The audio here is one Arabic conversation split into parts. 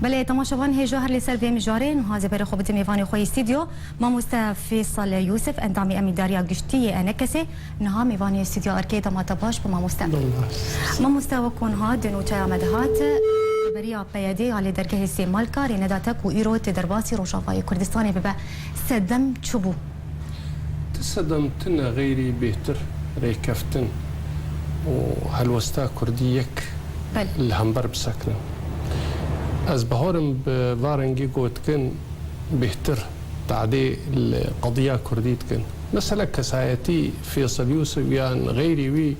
بله تماشاوان هجا هر لسر وی مجارین هازه بر خوبت میوانی خوی استودیو ما مستفی فیصل یوسف اندامی امیداریا گشتی انکسی نها میوانی استودیو ارکی تماتا باش با ما مستوى ها دنوچه آمدهات بریا پیاده علی درگه استعمال کاری نداتک و ایرو تدرباسی روشافای کردستانی ببه صدم چبو تصدم تنا غيري بيتر ريكفتن وهالوستا كرديك الهمبر بسكنه از بهارم بوارنجي قوتكن بيتر تعدي القضية كرديتكن مثلا كسايتي فيصل يوسف يعني غيري وي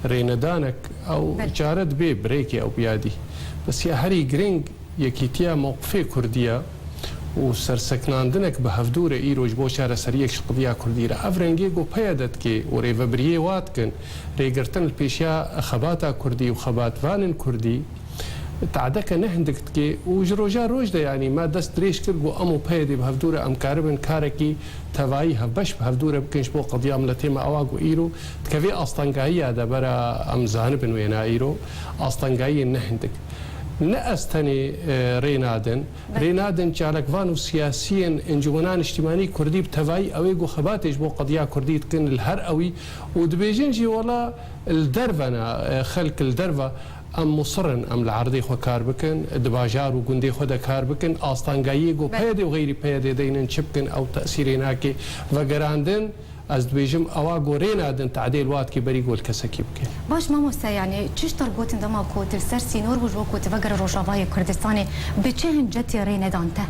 ريندانك او جارد بي بريكي او بيادي بس يا هري جرينج يكيتيا موقفي كردية وسرسكناندنك بهفدور ايروج بو شارع سريك قضيه كرديره افرنجي جو بيادت كي وريفبريه واتكن ريغرتن البيشيا خباتا كردي وخبات فانن كردي تعدك نهندك كي وجروجا روجدا يعني ما دست ريش كرغو امو بيدي بهفدور ام كاربن كاركي تواي هبش بهفدور بكنش بو قضيه ملتي ما اواغو ايرو تكفي اصطنقايه دبر ام زانبن وينا ايرو اصطنقايه نهندك نأستني رينادن جالك فانو سياسيا انجمنان اجتماعي كردي بتواي او يقو خباتش بو قضيه كردي تكن الهر اوي ودبيجنجي ولا الدرفنا خلق الدرفه ام مصرن ام العرضي خو كاربكن دباجار وقندي خو كاربكن اصطنقاي جو بيدي وغيري بيدي دينن شبكن او تاثيريناكي وغراندن از دویجم آواگو رینادن تعدیل وات کی بری گل کسکی بکن. باش ما مستا يعني چش تربوت اندما کوت السر سینور وجو کوت وگر روشاوای کردستانی بچه هنجتی رینادانته.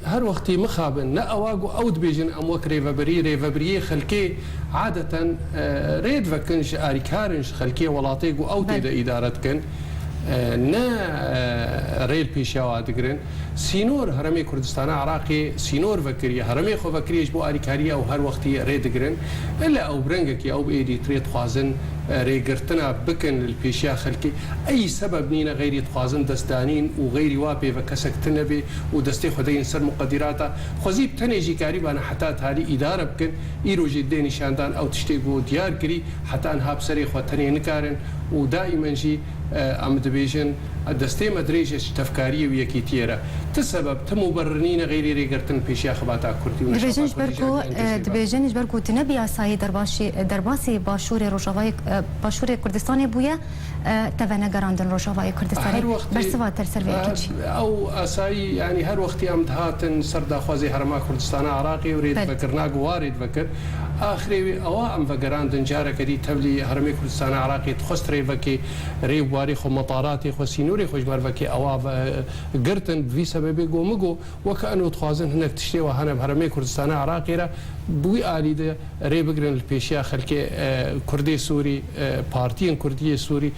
هر وقتی مخابن نه آواگو اود بیجن اموک ریفبری خلکی عادة رید وکنش آریکارنش خلکی ولاتی گو اود ادارت کن. نا ريل بيشاوا دقرن سينور هرمي كردستان عراقي سينور فكري هرمي خو فكريش بو اريكاريا او هر وقتي ري دقرن الا او برنجك او بايدي تريد خوازن ريقرتنا بكن البيشا خلكي اي سبب نينا غير يتخوازن دستانين وغير وابي فكسك تنبي ودستي خدين سر مقدراتا خزيب تنيجي قريب انا حتى هذه اداره بكن ايرو جدين شاندان او تشتيقو ديار كري حتى انها بسري خو تني نكارن ودائما جي ام دبيجن الدستي مدريجش تفكاريه ويكيتيرا تسبب تمبررين غير ريغرتن بيشيا خباتا كردي دبيجنش بركو تنبي اساي درباسي باشور روشاوای باشور کردستان بویا توانه گراندن روشاوای کردستانی برسوا ترسر ویکیچ او اساي يعني هر وقت امدهاتن سردا خوازي هرما كردستان عراقي وريد فكرنا وارد فكر اخري اوام فقراندن جارك دي تبلي هرمي كردستان عراقي تخستري فكي ريواري خو مطاراتي خو سينوري خو جمرفكي اواف قرتن في سبب قومقو وكانه تخوازن هناك تشتي وهنا بهرمي كردستان عراقي بوي آلي ده ريبقرن البيشيا خلكي كردي سوري بارتين كردية سوري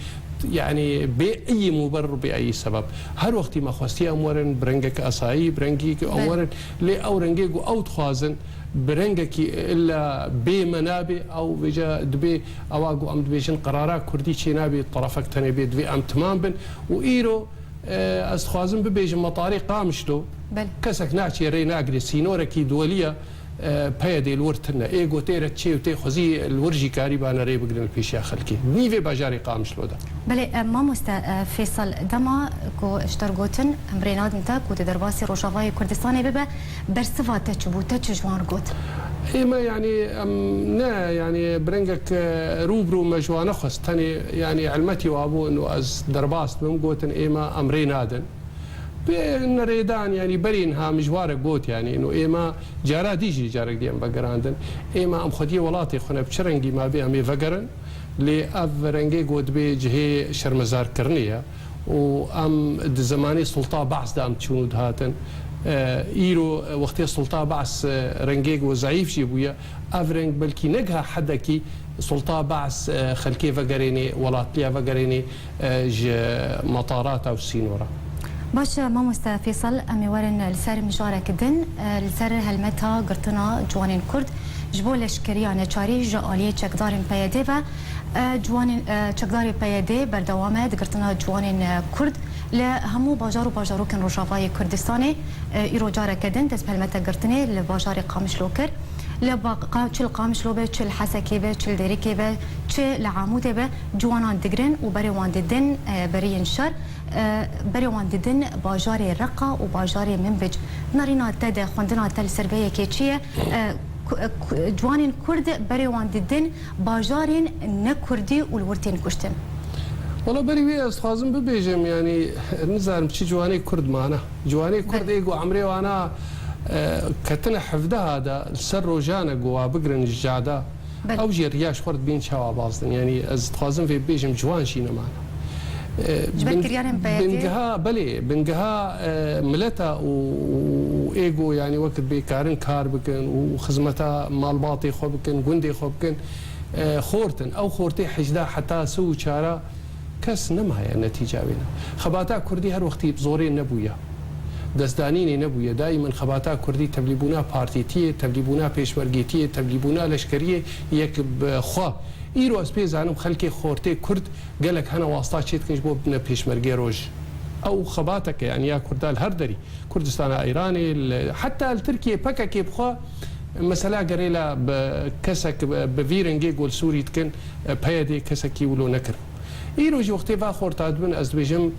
يعني بأي مبرر بأي سبب هر وقت ما خواستي أمورن برنجك أساي برنجيك أمورن لي أو رنجيك أو تخوازن برنجك إلا بمنابع أو بجا دبي أواجو أم دبيشن قرارات كردي شنابي طرفك تنبي دبي أم تمام بن وإيرو أستخوازن ببيجن مطاري قامشتو كسك ناشي ريناقري سينوركي دولية پیاده الورتنا ایگو تیرت چی و تی خوزی الورجی کاری بانه ری بگرن الپیشیا خلکی نیوی باجاری قامش لودا. بله ما مستا فیصل دما کو اشترگوتن امریناد نتا کو تدرباسی روشاوای کردستانی ببه برسوات تچبو تچجوان گوت. إما يعني نا يعني برنجك روبرو مجوانا خستني يعني علمتي وابو إنه از درباست بمقوتن إما أمرين هذا بين ريدان يعني برينها مجوارك قوت يعني إنه إما جارا ديجي جارك ديان بقراندن إما أم خدي ولاتي خنا بشرنجي ما بي أمي فقرن لأفرنجي قوت بي جهي شرمزار كرنية وأم زماني سلطة بعث دام تشوند هاتن ايرو وقت السلطه بعث رنجيج وزعيف جيبويا افرنج بلكي نجها حدكي سلطه بعث خلكي فقريني ولاتليا فقريني مطارات او سينورا باش ما مستا فيصل امي ورن لسر مجارك دن لسر هلمتا قرطنا جوانين كرد جبولش كريانه چاري جاليه چقدارين بياده و جوانين چقداري بياده بردوامه قرطنا جوانين كرد لهمو باجار و باجارو كن روشافای کردستانی ایرو جاره کردن دست پلمت گرتنه لباجار قامش لوکر لباقا چل قامش لو به چل حسکی به چل دریکی به چه لعامود به جوانان دگرن و بری وانددن بری انشار بری وانددن باجار رقا و باجار منبج نارینا تد خوندنا تل سربیه که چیه جوانین کرد بری وانددن باجارین نکردی و الورتین کشتن والله بري وي استخازم ببيجم يعني نزارم شي جواني كرد معنا جواني كرد ايجو عمري وانا كتنا حفظه هذا السر وجانا جوا بقرن الجعده او جي رياش خرد بين شوا باصدن يعني استخازم في بيجم جوان شينا معنا بنجها بلي بنجها ملتا وايجو يعني وقت بكارن كار بكن وخزمتها مال باطي خو بكن جندي خو بكن خورتن او خورتي حجدا حتى سو شارع كاس نمها النتيجة بينا خباتا كردي هر وقتي بزورين نبويا دزدانين نبويا دائما خباتا كردي تبليبونا بارتيتية تبليبونا بيشمرجيتية تبليبونا لشكرية يكب خوا إيرو أسبيز عنهم خلكي خورتي كرد قالك هنا واسطات شيت كنجبو بنا بيشمرجي روج أو خباتك يعني يا كردال هردري كردستان إيراني حتى التركية بكا كيب خوا مثلا قريلا بكسك بفيرنجي قول سوري تكن بهيدي كسكي ولو نكر إيروجي وقتي فاخور تادبن أزبيجم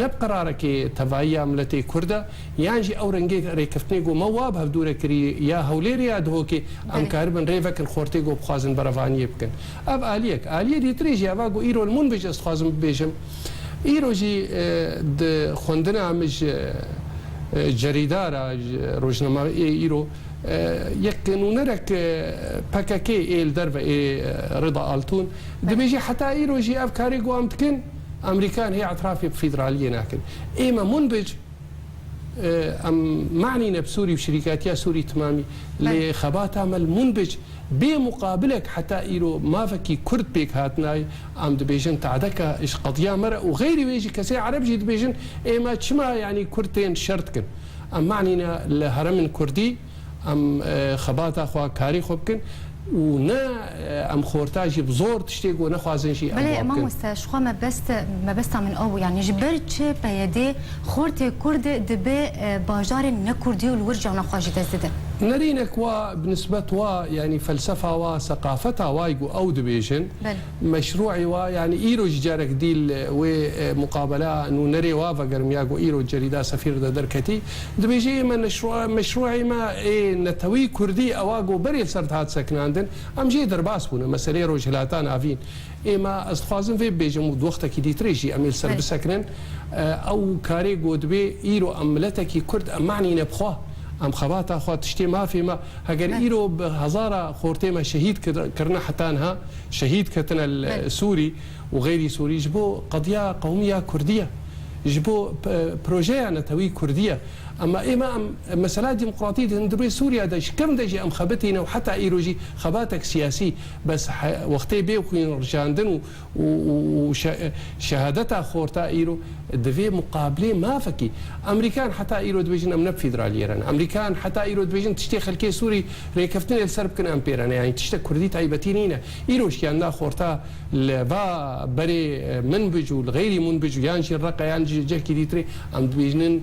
نبقرارك تفايا ملتي كردا يعني أورنجي ريكفتني جو مواب هفدورة كري يا هوليري يا دهوكي أم كاربن ريفك الخورتي جو بخازن برافاني يبكن أب آلية دي تريجي أباقو إيرو المنبج أستخازم بيجم إيروجي د خوندنا مش جريدارا روجنما إيرو يكن نرك باكاكي الدربة رضا آلتون دبيجي حتى إيروجي أفكاري قوام تكن أمريكان هي اعترافي بفيدرالية ناكن إما منبج أم معني بسوري وشركاتيا سوري تمامي لخبات عمل منبج بمقابلك حتى إيرو ما فكي كرد بيك هاتناي أم دبيجن تعدك إيش قضية مرة وغيري ويجي كسي عربجي دبيجن إما تشما يعني كرتين شرطكن أم معنينا لهرم كردي ام خباتا خوا كاري خوبكن ونا ام خورتاجي بزور تشتيق ونخوازن شيء بلي ما مستشخوا ما بس من او يعني جبرت بيدي خورتي كرد دبي باجار نكردي والورجع نخواجي تزدد نرينك بالنسبة يعني فلسفة وثقافتها وايجو او دبيجن مشروعي يعني ايرو جارك ديل ومقابلة انه نري وافقر مياجو ايرو جريدة سفير دركتي دبيجي من مشروعي ما نتوي كردي اواجو بري صرت هات سكناندن ام جي درباس بونا مسألة روجلاتان عفين إما أستخدم في بيجم وقتك دي تريجي أميل سر بسكنن أو كاري قدبي إيرو أملتك كرد معني نبخوا أم خباتا خوا تشتي ما في ما هجر إيرو بهزارة خورتي ما شهيد كرنا حتانها شهيد كتنا السوري وغيري سوري جبو قضية قومية كردية جبو بروجيه نتوي كردية أما إما مسألة ديمقراطية ندري سوريا داش كم داجي أم خبتينا وحتى إيروجي خباتك سياسي بس وقتي بيوكين رجاندن وشهادتها خورتا إيرو دفي مقابلة ما فكي أمريكان حتى إيرو دبيجن أم نب فيدراليران أمريكان حتى إيرو دبيجن تشتي خلكي سوري ريكفتني السرب كن أمبيران يعني تشتي كردي تعيبتينينا إيروش كان خورتا لبا بري منبج والغيري منبج يانجي الرقة يانجي جهكي ديتري أم دبيجنن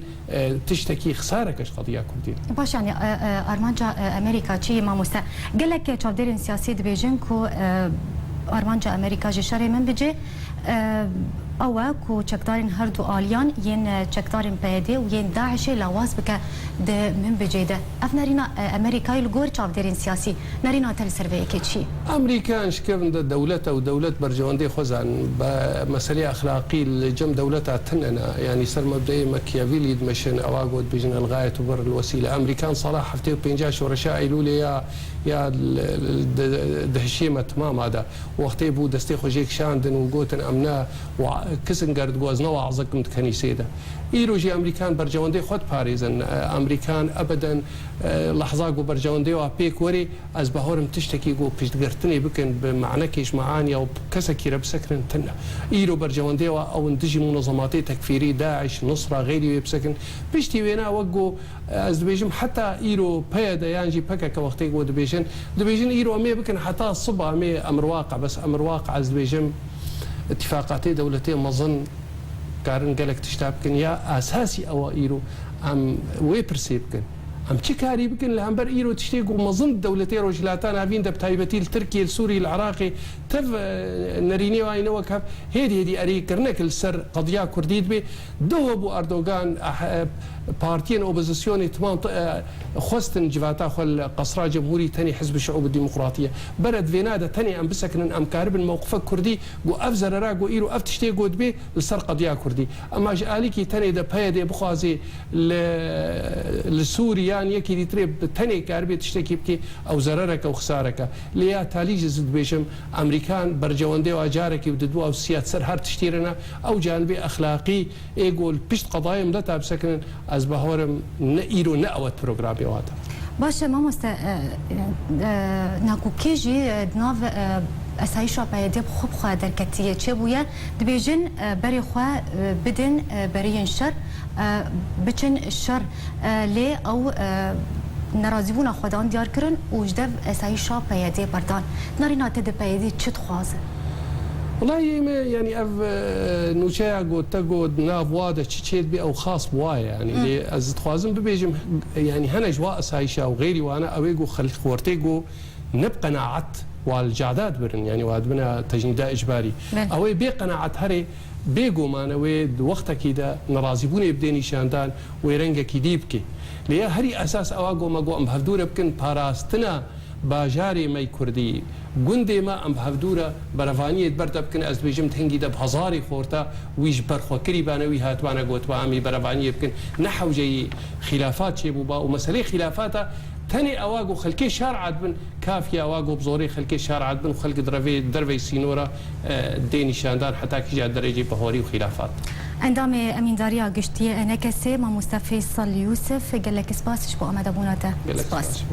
تشتكي خسارة كش قضية كردية. باش يعني أرمانجا أمريكا شيء ما مسا قال لك تشابدير سياسي دبيجن كو أرمانجا أمريكا جشري من بيجي أو كو تشكدارين هردو آليان ين تشكدارين بيدي وين داعش لواز بك ده من بيجي ده أفنارينا أمريكا يلقور تشابدير سياسي نارينا تل سربي كيتشي أمريكان شكرن ده دولته ودولة برجواندي خزان بمسألة أخلاقي الجم دولتها تننا يعني سر مبدئي ماكيافيلي دمشن أواجود بيجن الغاية وبر الوسيلة أمريكان صلاح حفتي بينجاش ورشاء يلولي يا دهشيمة تمام هذا وقتي بو دستي خوجيك شاندن وقوتن أمنا وكسنجرد جوازنا وعزكم كنيسة ده إيروجي أمريكان برجواندي خد باريزن أمريكان أبدا لحظة جو برجواندي وبيك وري از بهورم تشتكي جو بيشتغرتني بكن بمعنى كيش معاني أو كسكي ربسكن تنا إيرو برجواندي أو ندجي منظمات تكفيري داعش نصرة غيري بسكن بيشتي وينا وجو از دبيجم حتى إيرو بيدا يانجي بكا كوقتي جو دبيجن إيرو أمي بكن حتى الصبا أمي أمر واقع بس أمر واقع از دبيجم اتفاقاتي دولتين مظن كارن قالك تشتابكن يا أساسي أو إيرو أم ويبرسيبكن ام چی کاری بکن لهمبر ایرو تشتی گو مزن دولتی روجلاتان هاوین دب تایبتی ترکیه سوری العراقي تف نريني واين وكاب هدي اري كرنك السر قضيه كرديد بي دو ابو اردوغان بارتيين اوبوزيسيون تمام خستن جفاتا خل قصرا جمهوري تاني حزب الشعوب الديمقراطيه برد فينادا تاني ام بسكن ام كارب الموقف كردي جو افزر راغو ايرو افتشتي جود بي السر قضيه كردي اما جاليكي تاني دا بايدي بخازي لسوريان يكي دي تريب تاني كاربي تشتكي بكي او زررك او خسارك ليا تالي جزد بيشم امريكان برجوندي واجارك بدو او سياسه هر تشتيرنا او جانبي اخلاقي يقول بشت قضايا مدتا بسكن از بهورم ايرو نأوت بروجرامي واتا باشه ما ناكو كيجي دناف اسایشا پیدا خوب خوا درکتیه چه بویه دبیجن بری خوا بدن برین شر بچن شر لی او نرازیبونا خودان دیار کرن وجدب اسایشا پیدا بردان نارینا تد پیدا چه خوازه والله يعني اف نوشا قد ناف وادا تشيت بي او خاص بوايا يعني اللي از تخوازم ببيجم يعني هنا جواء سايشا وغيري وانا اويجو خل خورتيجو نبقى نعت والجعدات برن يعني وادمنا تجنيدا اجباري اوي بقناعه هري بيجو ما نوي وقتها كده نرازبوني بديني شاندان ويرنجا كيديبكي ليا هري اساس اواجو ما جو ام بهدور بكن باراستنا باجاري ماي كردي گوندی ما ام بهدوره برفانیت برد بکن از بیجم تنگی دب هزاری خورتا ویش برخوکری بانوی هاتوانا گوت با امی برفانیت بکن نحو جی خلافات شی بوبا و مسئله خلافاتا تاني اواجو خلكي شارع بن كافيه اواجو بزوري خلكي شارع بن وخلق درفي سينورا ديني شاندان حتى كي درجه بهوري وخلافات اندام امين داريا قشتيه انا كسي ما مصطفى صل يوسف قال لك سباس شبو امد ابوناته سباس